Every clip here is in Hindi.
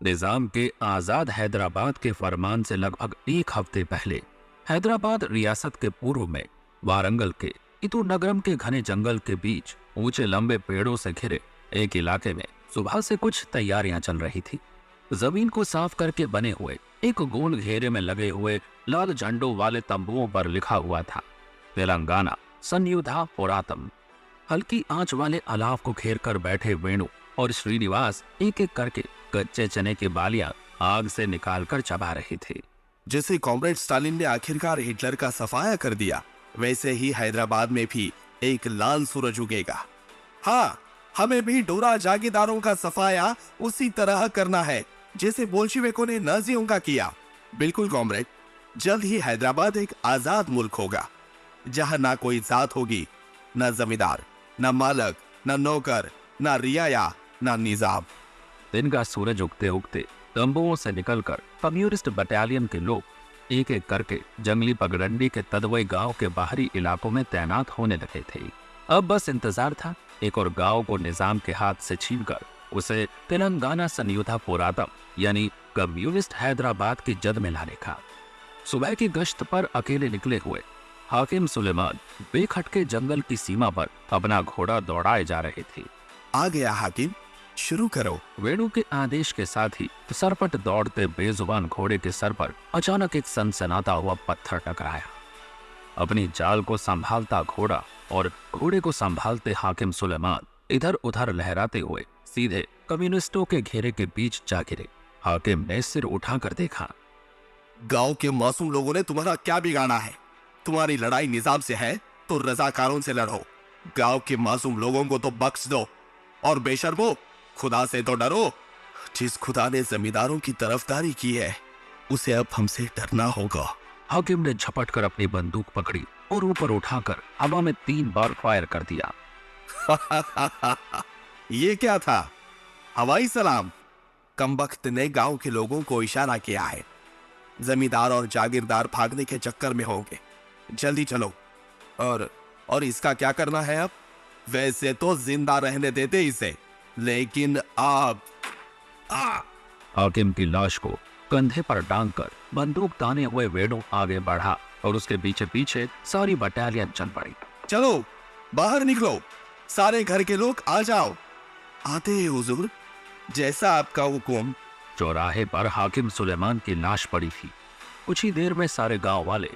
निजाम के आजाद हैदराबाद के फरमान से लगभग एक हफ्ते पहले हैदराबाद रियासत के पूर्व में वारंगल के इतू नगरम के घने जंगल के बीच ऊंचे लंबे पेड़ों से घिरे एक इलाके में सुबह से कुछ तैयारियां चल रही थी। जमीन को साफ करके बने हुए एक गोल घेरे में लगे हुए लाल झंडों वाले तंबुओं पर लिखा हुआ था, तेलंगाना संयुधा पोरातम। हल्की आंच वाले अलाव को घेर कर बैठे वेणु और श्रीनिवास एक एक करके कच्चे चने की बालियां आग से निकालकर चबा रहे थे। जैसे कॉमरेड स्टालिन ने आखिरकार हिटलर का सफाया कर दिया, वैसे ही हैदराबाद में भी एक लाल सूरज उगेगा। हाँ, हमें भी डोरा जागीरदारों का सफाया उसी तरह करना है जैसे बोल्शिविकों ने नाजियों का किया। बिल्कुल कॉमरेड, जल्द ही हैदराबाद एक आजाद मुल्क होगा, जहां ना कोई जात होगी, ना जमींदार, ना मालक, ना नौकर, ना रियाया, ना निजाम। दिन का सूरज उगते उगते तंबुओं से निकलकर कम्युनिस्ट बटालियन के लोग एक एक करके जंगली पगडंडी के तदवई गांव के बाहरी इलाकों में तैनात होने लगे थे। अब बस इंतजार था एक और गांव को निजाम के हाथ से छीनकर उसे तेलंगाना संयुधा पोरातम यानी कम्युनिस्ट हैदराबाद की जद में लाने का। सुबह की गश्त पर अकेले निकले हुए हाकिम सुलेमान बेखटके जंगल की सीमा पर अपना घोड़ा दौड़ाए जा रहे थे। आ गया हाकिम, शुरू करो। वेणु के आदेश के साथ ही सरपट दौड़ते बेजुबान घोड़े के सर पर अचानक एक सनसनाता हुआ पत्थर टकराया। अपनी जाल को संभालता घोड़ा और घोड़े को संभालते हाकिम सुलेमान इधर उधर लहराते हुए सीधे कम्युनिस्टों के घेरे के बीच जा गिरे। हाकिम ने सिर उठाकर देखा। गांव के मासूम लोगों ने तुम्हारा क्या बिगाड़ा है? तुम्हारी लड़ाई निजाम से है तो रजाकारों से लड़ो। गांव के मासूम लोगों को तो बख्श दो और बेशर्मो, खुदा से तो डरो। जिस खुदा ने जमींदारों की तरफदारी की है, उसे अब हमसे डरना होगा। हाकिम ने झपट कर अपनी बंदूक पकड़ी और ऊपर उठाकर हवा में 3 बार फायर कर दिया। ये क्या था? हवाई सलाम? कमबख्त ने गांव के लोगों को इशारा किया है। जमींदार और जागीरदार भागने के चक्कर में होंगे। जल्दी चलो। और इसका क्या करना है अब? वैसे तो जिंदा रहने देते इसे, लेकिन आप हाकिम की लाश को कंधे पर टांग कर बंदूक ताने हुए वेणु आगे बढ़ा और उसके पीछे पीछे सारी बटालियन चल पड़ी। चलो, बाहर निकलो, सारे घर के लोग आ जाओ। आते हैं हुजूर, जैसा आपका हुक्म। चौराहे पर हाकिम सुलेमान की लाश पड़ी थी। कुछ ही देर में सारे गांव वाले,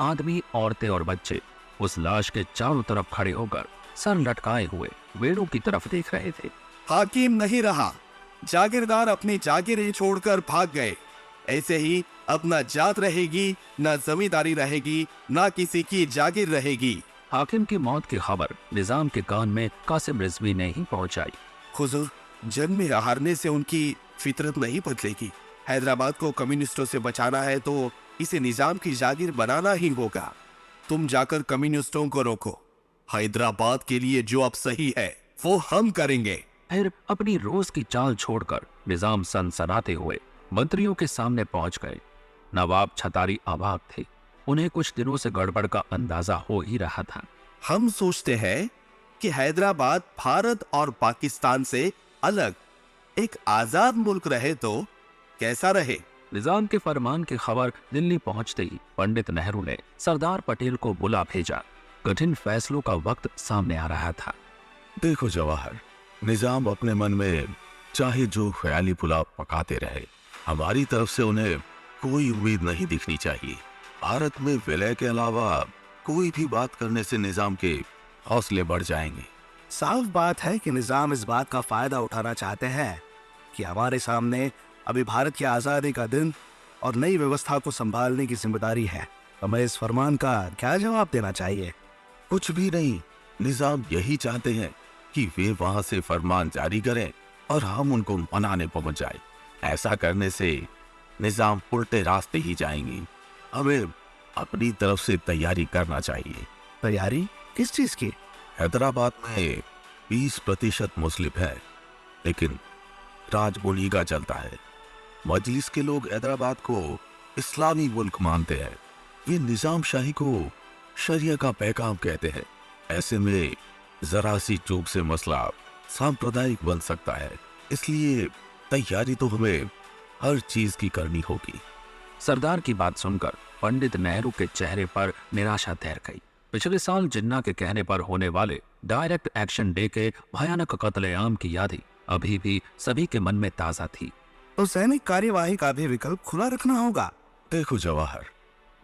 आदमी, औरतें और बच्चे उस लाश के चारों तरफ खड़े होकर सर लटकाए हुए वेणु की तरफ देख रहे थे। हाकिम नहीं रहा, जागीरदार अपनी जागीरें छोड़कर भाग गए। ऐसे ही अब ना जात रहेगी, ना जमींदारी रहेगी, ना किसी की जागीर रहेगी। हाकिम की मौत की खबर निजाम के कान में कासिम रिजवी ने ही पहुंचाई। हुजूर, जंग में हारने से उनकी फितरत नहीं बदलेगी। हैदराबाद को कम्युनिस्टों से बचाना है तो इसे निजाम की जागीर बनाना ही होगा। तुम जाकर कम्युनिस्टों को रोको। हैदराबाद के लिए जो अब सही है वो हम करेंगे। फिर अपनी रोज की चाल छोड़कर निजाम सनसनाते हुए मंत्रियों के सामने पहुंच गए। नवाब छतारी अवाक थे। उन्हें कुछ दिनों से गड़बड़ का अंदाजा हो ही रहा था। हम सोचते हैं कि हैदराबाद भारत और पाकिस्तान से अलग एक आजाद मुल्क रहे तो कैसा रहे? निजाम के फरमान की खबर दिल्ली पहुंचते ही पंडित नेहरू ने सरदार पटेल को बुला भेजा। कठिन फैसलों का वक्त सामने आ रहा था। देखो जवाहर, निजाम अपने मन में चाहे जो ख्याली पुलाव पकाते रहे, हमारी तरफ से उन्हें कोई उम्मीद नहीं दिखनी चाहिए। भारत में विलय के अलावा कोई भी बात करने से निजाम के हौसले बढ़ जाएंगे। साफ बात है कि निजाम इस बात का फायदा उठाना चाहते हैं कि हमारे सामने अभी भारत की आज़ादी का दिन और नई व्यवस्था को संभालने की जिम्मेदारी है। हमें इस फरमान का क्या जवाब देना चाहिए? कुछ भी नहीं, निजाम यही चाहते हैं कि वे वहां से फरमान जारी करें और हम उनको मनाने पहुंच जाए। ऐसा करने से निजाम उल्टे रास्ते ही जाएंगे। हमें अपनी तरफ से तैयारी करना चाहिए। तैयारी किस चीज की? हैदराबाद में 20% मुस्लिम है, लेकिन राज उन्हीं का चलता है। मजलिस के लोग हैदराबाद को इस्लामी मुल्क मानते हैं। वे निजाम शाही को शरिया का पैगाम कहते हैं। ऐसे में जरा सी चूक से मसला सांप्रदायिक बन सकता है। इसलिए तैयारी तो हमें हर चीज की करनी होगी। सरदार की बात सुनकर पंडित नेहरू के चेहरे पर निराशा तैर गई। पिछले साल जिन्ना के कहने पर होने वाले डायरेक्ट एक्शन डे के भयानक कत्लेआम की यादें अभी भी सभी के मन में ताजा थी। तो सैनिक कार्यवाही का भी विकल्प खुला रखना होगा। देखो जवाहर,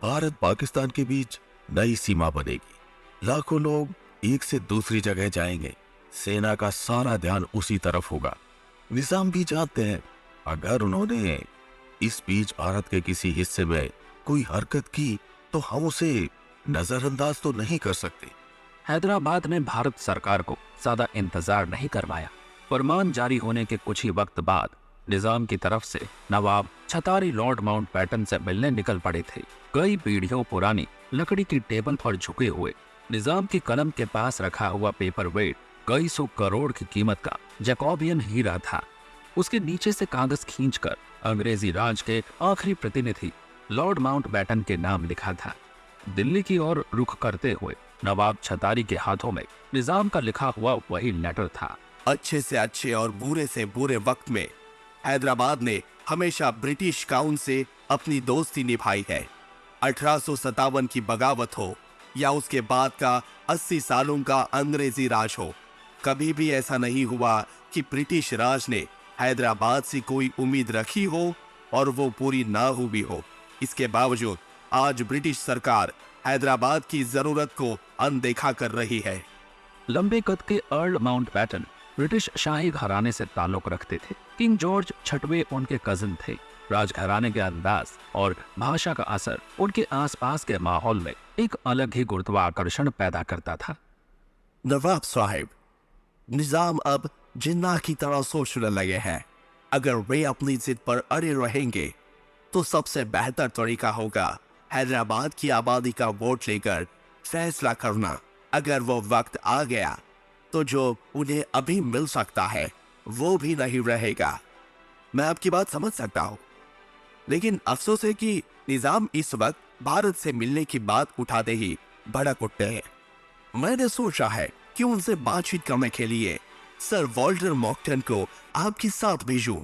भारत पाकिस्तान के बीच नई सीमा बनेगी। लाखों लोग एक से दूसरी जगह जाएंगे। सेना का सारा ध्यान उसी तरफ होगा। निजाम भी जानते हैं, अगर उन्होंने इस बीच भारत के किसी हिस्से में कोई हरकत की तो हम उसे नजरअंदाज तो नहीं कर सकते। हैदराबाद ने भारत सरकार को ज्यादा इंतजार नहीं करवाया। फरमान जारी होने के कुछ ही वक्त बाद निजाम की तरफ से नवाब छतारी लॉर्ड माउंटबेटन से मिलने निकल पड़े थे। कई पीढ़ियों पुरानी लकड़ी की टेबल पर झुके हुए निजाम की कलम के पास रखा हुआ पेपर वेट कई सौ करोड़ की कीमत का जैकोबियन हीरा था। उसके नीचे से कागज खींचकर अंग्रेजी राज के आखिरी प्रतिनिधि लॉर्ड माउंटबेटन के नाम लिखा था। दिल्ली की ओर रुख करते हुए नवाब छतारी के हाथों में निजाम का लिखा हुआ वही लेटर था। अच्छे से अच्छे और बुरे से बुरे वक्त में हैदराबाद ने हमेशा ब्रिटिश क्राउन से अपनी दोस्ती निभाई है। 1857 की बगावत हो या उसके बाद का 80 सालों का अंग्रेजी राज हो, कभी भी ऐसा नहीं हुआ कि ब्रिटिश राज ने हैदराबाद से कोई उम्मीद रखी हो और वो पूरी ना हुई हो। इसके बावजूद आज ब्रिटिश सरकार हैदराबाद की जरूरत को अनदेखा कर रही है। लंबे कद के अर्ल माउंटबेटन ब्रिटिश शाही घराने से ताल्लुक रखते थे। किंग जॉर्ज छठवें उनके कजिन थे। राजघराने के अंदाज और भाषा का असर उनके आसपास के माहौल में एक अलग ही गुरुत्वाकर्षण पैदा करता था। नवाब साहिब, निजाम अब जिन्ना की तरह सोचने लगे हैं। अगर वे अपनी जिद पर अड़े रहेंगे तो सबसे बेहतर तरीका होगा हैदराबाद की आबादी का वोट लेकर फैसला करना। अगर वो वक्त आ गया तो जो उन्हें अभी मिल सकता है वो भी नहीं रहेगा। मैं आपकी बात समझ सकता हूँ, लेकिन अफसोस है कि निजाम इस वक्त भारत से मिलने की बात उठाते ही भड़क उठते हैं। मैंने सोचा है कि उनसे बातचीत करने के लिए सर वॉल्टर मॉकटन को आपके साथ भेजूं।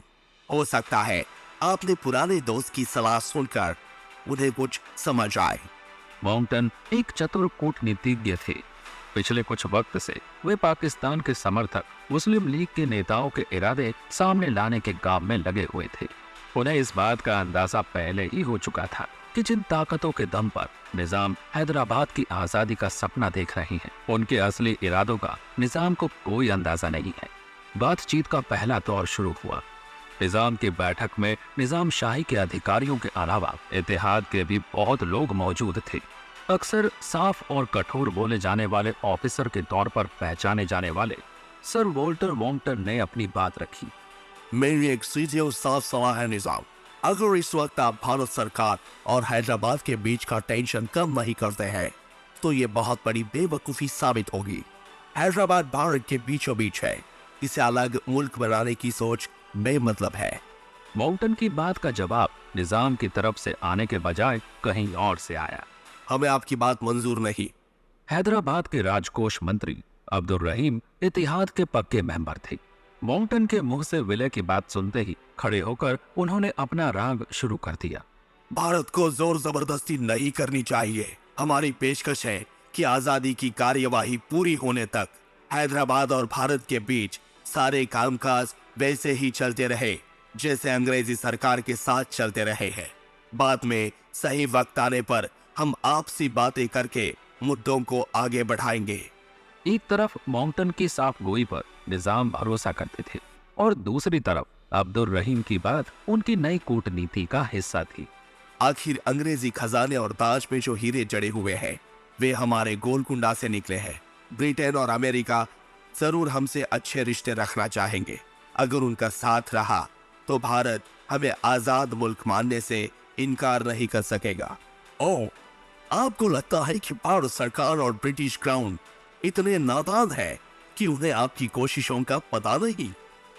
हो सकता है आपने पुराने दोस्त की सलाह सुनकर उन्हें कुछ समझ आए। माउंटन एक चतुर कूटनीतिज्ञ थे। पिछले कुछ वक्त से वे पाकिस्तान के समर्थक मुस्लिम लीग के नेताओं के इरादे सामने लाने के काम में लगे हुए थे। उन्हें इस बात का अंदाजा पहले ही हो चुका था कि जिन ताकतों के दम पर निजाम हैदराबाद की आजादी का सपना देख रहे हैं, उनके असली इरादों का निजाम को कोई अंदाजा नहीं है। बातचीत का पहला दौर शुरू हुआ। निजाम की बैठक में निजाम शाही के अधिकारियों के अलावा इत्तेहाद के भी बहुत लोग मौजूद थे। अक्सर साफ और कठोर बोले जाने वाले ऑफिसर के तौर पर पहचाने जाने वाले सर वॉल्टर मॉकटन ने अपनी बात रखी। मेरी एक सीधी और साफ सलाह है निजाम, अगर इस वक्त आप भारत सरकार और हैदराबाद के बीच का टेंशन कम नहीं करते हैं तो ये बहुत बड़ी बेवकूफ़ी साबित होगी। हैदराबाद भारत के बीचों बीच है, इसे अलग मुल्क बनाने की सोच बेमतलब है। माउंटन की बात का जवाब निजाम की तरफ से आने के बजाय कहीं और से आया। हमें आपकी बात मंजूर नहीं। हैदराबाद के राजकोष मंत्री अब्दुल रहीम इत्तेहाद के पक्के मेंबर थे। माउंटन के मुंह से विलय की बात सुनते ही खड़े होकर उन्होंने अपना राग शुरू कर दिया। भारत को जोर जबरदस्ती नहीं करनी चाहिए। हमारी पेशकश है कि आजादी की कार्यवाही पूरी होने तक हैदराबाद और भारत के बीच सारे कामकाज वैसे ही चलते रहे जैसे अंग्रेजी सरकार के साथ चलते रहे हैं। बाद में सही वक्त आने पर हम आपसी बातें करके मुद्दों को आगे बढ़ाएंगे। एक तरफ माउंटन की साफ गोई पर निजाम भरोसा करते थे और दूसरी तरफ अब्दुल रहीम की बात उनकी नई कूटनीति का हिस्सा थी। आखिर अंग्रेजी खजाने और ताज में जो हीरे जड़े हुए हैं वे हमारे गोलकुंडा से निकले हैं। ब्रिटेन और अमेरिका जरूर हमसे अच्छे रिश्ते रखना चाहेंगे। अगर उनका साथ रहा तो भारत हमें आजाद मुल्क मानने से इनकार नहीं कर सकेगा। ओह, आपको लगता है कि भारत सरकार और ब्रिटिश क्राउन इतने नादान है कि उन्हें आपकी कोशिशों का पता नहीं?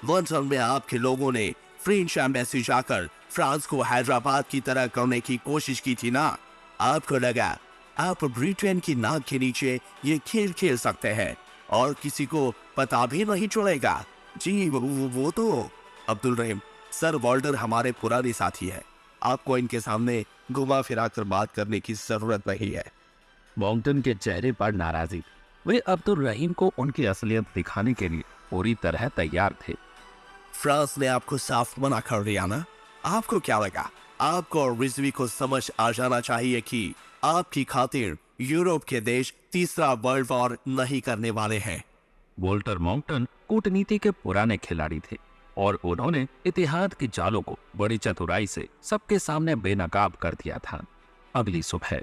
लंदन में आपके लोगों ने फ्रेंच एम्बेसी जाकर फ्रांस को हैदराबाद की तरह करने की कोशिश की थी ना? आपको लगा आप ब्रिटेन की नाक के नीचे ये खेल खेल सकते हैं और किसी को पता भी नहीं चलेगा? जी वो तो। अब्दुल रहीम, सर वॉल्टर हमारे पुराने साथी है, आपको इनके सामने घुमा फिरा कर बात करने की जरूरत नहीं है। मॉन्कटन के चेहरे पर नाराजगी थी। वे अब्दुल रहीम को उनकी असलियत दिखाने के लिए पूरी तरह तैयार थे। फ्रांस ने आपको साफ मना कर दिया ना? आपको क्या लगा? आपको और रिजवी को समझ आ जाना चाहिए कि आपकी खातिर यूरोप के देश तीसरा वर्ल्ड वॉर नहीं करने वाले हैं। वोल्टर मॉन्कटन कूटनीति के पुराने खिलाड़ी थे और उन्होंने इतिहाद की चालों को बड़ी चतुराई से सबके सामने बेनकाब कर दिया था। अगली सुबह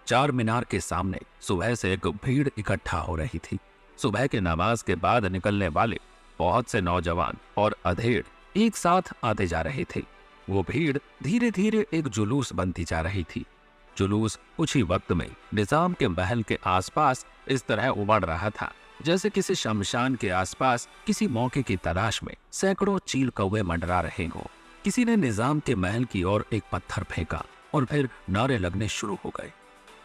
चार मीनार के सामने सुबह से एक भीड़ इकट्ठा हो रही थी। सुबह के नमाज के बाद निकलने वाले बहुत से नौजवान और अधेड़ एक साथ आते जा रहे थे। वो भीड़ धीरे धीरे एक जुलूस बनती जा रही थी। जुलूस कुछ ही वक्त में निजाम के महल के आसपास इस तरह उमड़ रहा था जैसे किसी शमशान के आसपास किसी मौके की तलाश में सैकड़ों चील कौवे मंडरा रहे हों। किसी ने निजाम के महल की ओर एक पत्थर फेंका और फिर नारे लगने शुरू हो गए।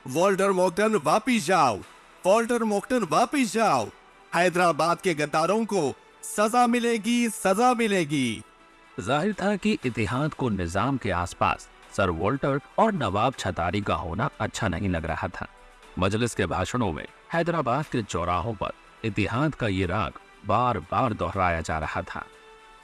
वॉल्टर मॉन्कटन वापिस जाओ, वॉल्टर मॉन्कटन वापिस जाओ, हैदराबाद के गद्दारों को सजा मिलेगी, सजा मिलेगी। जाहिर था कि इतिहाद को निजाम के आसपास सर वॉल्टर और नवाब छतारी का होना अच्छा नहीं लग रहा था। मजलिस के भाषणों में हैदराबाद के चौराहों पर इतिहाद का ये राग बार बार दोहराया जा रहा था।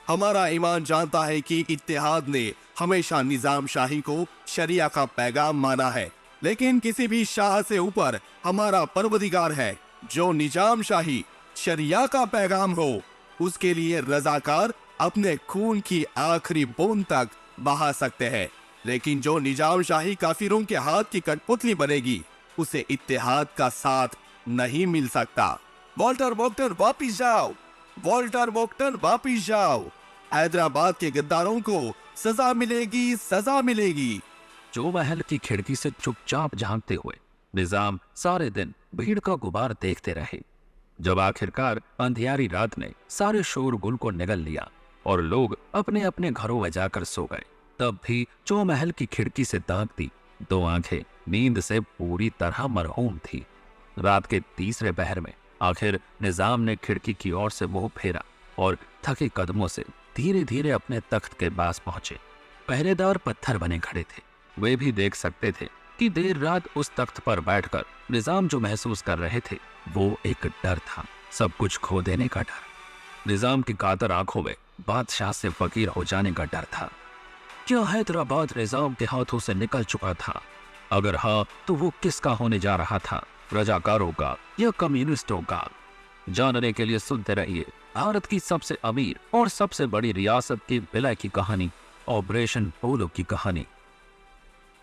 हमारा ईमान जानता है कि इत्तेहाद ने हमेशा निजाम शाही को शरिया का पैगाम माना है, लेकिन किसी भी शाह से ऊपर हमारा परवदिगार है। जो निजाम शाही शरिया का पैगाम हो, उसके लिए रजाकार अपने खून की आखिरी बूंद तक बहा सकते हैं, लेकिन जो निजाम शाही काफिरों के हाथ की कठपुतली बनेगी, उसे इत्तेहाद का साथ नहीं मिल सकता। वॉल्टर मॉन्कटन वापिस जाओ, वॉल्टर मॉन्कटन वापिस जाओ, हैदराबाद के गद्दारों को सजा मिलेगी, सजा मिलेगी। जो महल की खिड़की से चुपचाप झांकते हुए निजाम सारे दिन भीड़ का गुबार देखते रहे। जब आखिरकार अंधियारी रात ने सारे शोरगुल को निगल लिया और लोग अपने अपने घरों में जाकर सो गए, तब भी जो महल की खिड़की से ताकती दो आंखें नींद से पूरी तरह मरहूम थी। रात के तीसरे पहर में आखिर निजाम ने खिड़की की ओर से मुंह फेरा और थके कदमों से धीरे धीरे अपने तख्त के पास पहुंचे। पहरेदार पत्थर बने खड़े थे। वे भी देख सकते थे कि देर रात उस तख्त पर बैठकर निजाम जो महसूस कर रहे थे वो एक डर था, सब कुछ खो देने का डर। निजाम की कातर आंखों में बादशाह से फकीर हो जाने का डर था। क्या हैदराबाद निजाम के हाथों से निकल चुका था? अगर हाँ, तो वो किसका होने जा रहा था, रजाकारों का या कम्युनिस्टों का? जानने के लिए सुनते रहिए भारत की सबसे अमीर और सबसे बड़ी रियासत की विलय की कहानी, ऑपरेशन पोलो की कहानी।